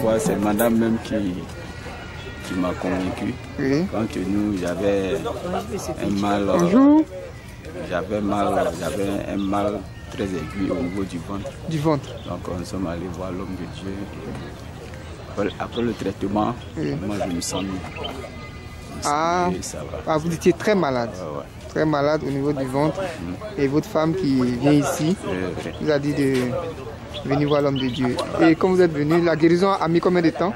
fois, c'est madame même qui m'a convaincu. Oui. Quand nous, j'avais un mal. Bonjour. J'avais un mal très aigu au niveau du ventre. Du ventre. Donc nous sommes allés voir l'homme de Dieu. Après le traitement, moi je me sens mieux. Ça va. Vous étiez très malade. Ouais. Très malade au niveau du ventre. Et votre femme qui vient ici vous a dit de venir voir l'homme de Dieu. Et quand vous êtes venu, la guérison a mis combien de temps?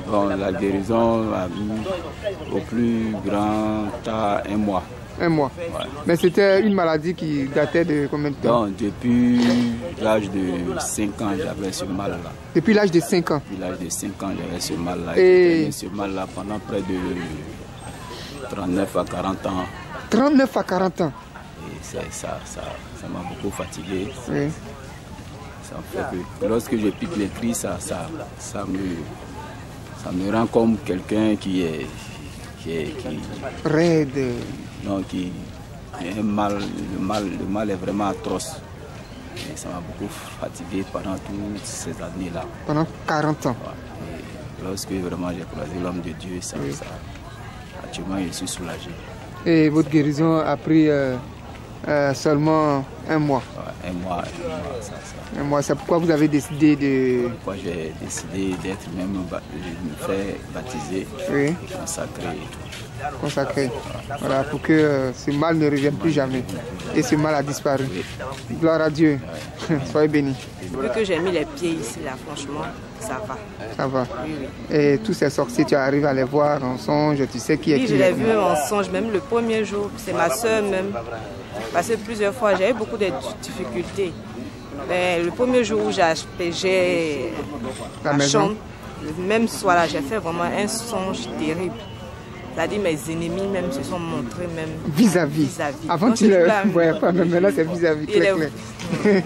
Bon, la guérison a mis au plus grand temps 1 mois. 1 mois. Ouais. Mais c'était une maladie qui datait de combien de temps? Donc, depuis l'âge de 5 ans, j'avais ce mal-là. Depuis l'âge de 5 ans? Depuis l'âge de 5 ans, j'avais ce mal-là. Et ce mal-là pendant près de 39 à 40 ans. 39 à 40 ans? Et ça m'a beaucoup fatigué. Oui. Ça fait que lorsque je pique les cris, ça me rend comme quelqu'un qui raide. Non, qui a un mal, le mal est vraiment atroce. Et ça m'a beaucoup fatigué pendant toutes ces années-là. Pendant 40 ans. Ouais. Et lorsque vraiment j'ai croisé l'homme de Dieu, actuellement je suis soulagé. Et votre guérison a pris seulement 1 mois? Ouais, 1 mois, ça. 1 mois, c'est pourquoi vous avez décidé de... Pourquoi j'ai décidé d'être même, de me faire baptiser et consacrer et tout. Consacré. Voilà, pour que ce mal ne revienne plus jamais. Et ce mal a disparu. Gloire à Dieu. Soyez bénis. Vu que j'ai mis les pieds ici, là, franchement, ça va. Ça va. Oui. Et tous ces sorciers, tu arrives à les voir en songe, tu sais qui est qui? Oui, je l'ai vu en songe, même le premier jour. C'est ma soeur même. Parce que plusieurs fois, j'avais beaucoup de difficultés. Mais le premier jour où j'ai aspégé la chambre, le même soir là, j'ai fait vraiment un songe terrible. C'est-à-dire mes ennemis même se sont montrés même vis-à-vis. Avant tu ne le voyais pas, mais là c'est vis-à-vis.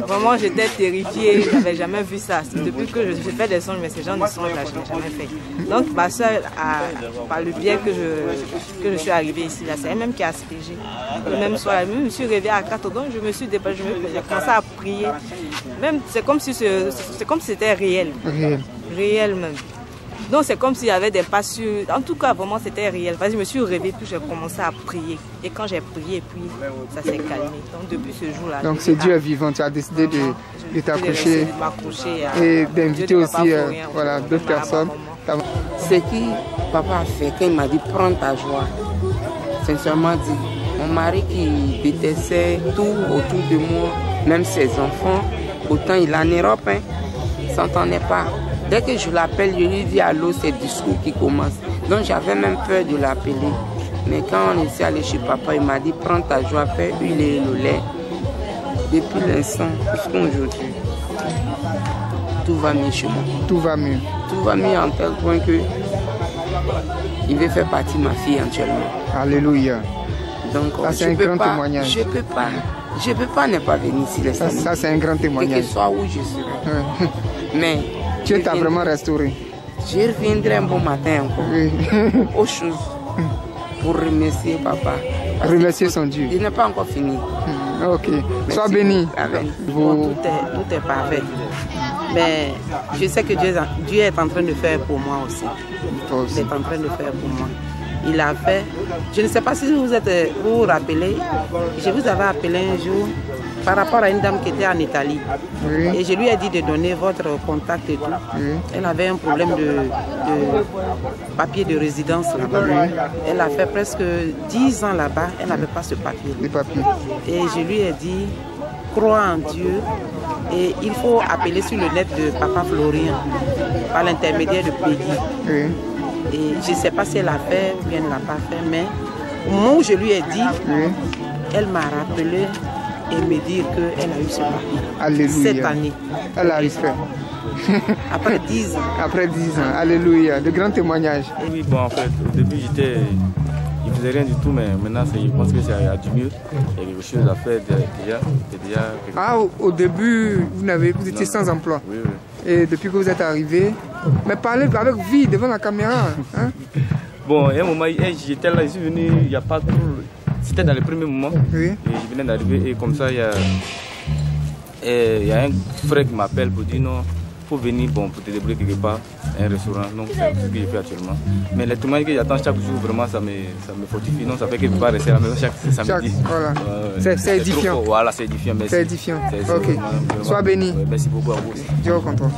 Vraiment j'étais terrifiée, je n'avais jamais vu ça. Depuis que je fais des songes, mais ces gens de songes là, je n'ai jamais fait. Donc ma soeur, par le biais que je suis arrivée ici, là, c'est elle même qui a aspégé. Le même soir, je me suis réveillée à 4 heures, donc je me suis dépêchée, j'ai commencé à prier. Même c'est comme si c'était réel. Réel même. Donc c'est comme s'il y avait des pas sûrs. En tout cas, vraiment, c'était réel. Parce que je me suis réveillée, puis j'ai commencé à prier. Et quand j'ai prié, puis ça s'est calmé. Donc depuis ce jour-là... Donc c'est Dieu vivant. Tu as décidé de t'accrocher et d'inviter aussi d'autres personnes. Ce qui papa a fait, quand il m'a dit prends ta joie, sincèrement dit, mon mari qui détestait tout autour de moi, même ses enfants, autant il est en Europe, il ne s'entendait pas. Dès que je l'appelle, je lui dis allô, c'est le discours qui commence. Donc j'avais même peur de l'appeler. Mais quand on est allé chez papa, il m'a dit prends ta joie, fais huiler le lait. Depuis l'instant jusqu'à aujourd'hui, tout va mieux chez moi. Tout va mieux. Tout va mieux en tel point que il veut faire partie de ma fille actuellement. Alléluia. Donc c'est un grand témoignage. Je ne peux pas ne pas venir ici. Ça c'est un grand témoignage. Quel que soit où je serai. Mais Dieu t'a vraiment restauré. Je reviendrai un bon matin encore. Aux choses. Pour remercier papa. Remercier son Dieu. Il n'est pas encore fini. Ok. Sois béni. Bon, tout est parfait. Mais je sais que Dieu est en train de faire pour moi aussi. Il est en train de faire pour moi. Il a fait. Je ne sais pas si vous vous rappelez. Je vous avais appelé un jour par rapport à une dame qui était en Italie. Oui. Et je lui ai dit de donner votre contact et tout. Oui. Elle avait un problème de papier de résidence là-bas. Oui. Elle a fait presque 10 ans là-bas. Elle n'avait pas ce papier. Et je lui ai dit, crois en Dieu. Et il faut appeler sur le net de Papa Florian par l'intermédiaire de Peggy. Oui. Et je ne sais pas si elle l'a fait ou bien elle ne l'a pas fait, mais au moment où je lui ai dit, elle m'a rappelé et me dire qu'elle a eu ce papier. Alléluia. Cette année. Elle a eu fait. Après 10 ans. Après 10 ans. Alléluia. De grands témoignages. Oui, bon, en fait, au début, il ne faisait rien du tout, mais maintenant, je pense que ça a du mieux. Il y a quelque chose à faire déjà. Ah, au début, vous étiez sans emploi. Oui. Et depuis que vous êtes arrivé, mais parlez avec vie devant la caméra. Hein? Bon, il y a un moment, j'étais là, je suis venu, il n'y a pas trop. C'était dans les premiers moments. Oui. Et je venais d'arriver et comme ça, il y a un frère qui m'appelle pour dire non, faut venir pour te débrouiller quelque part, un restaurant. Donc c'est ce que je fais actuellement. Mais les témoignages que j'attends chaque jour, vraiment ça me fortifie. Non, ça fait quelque part rester à la maison chaque samedi. Voilà. C'est édifiant. Voilà, c'est édifiant. Merci. C'est édifiant. Ok. Sois béni. Merci beaucoup à vous aussi. Dieu au contrôle.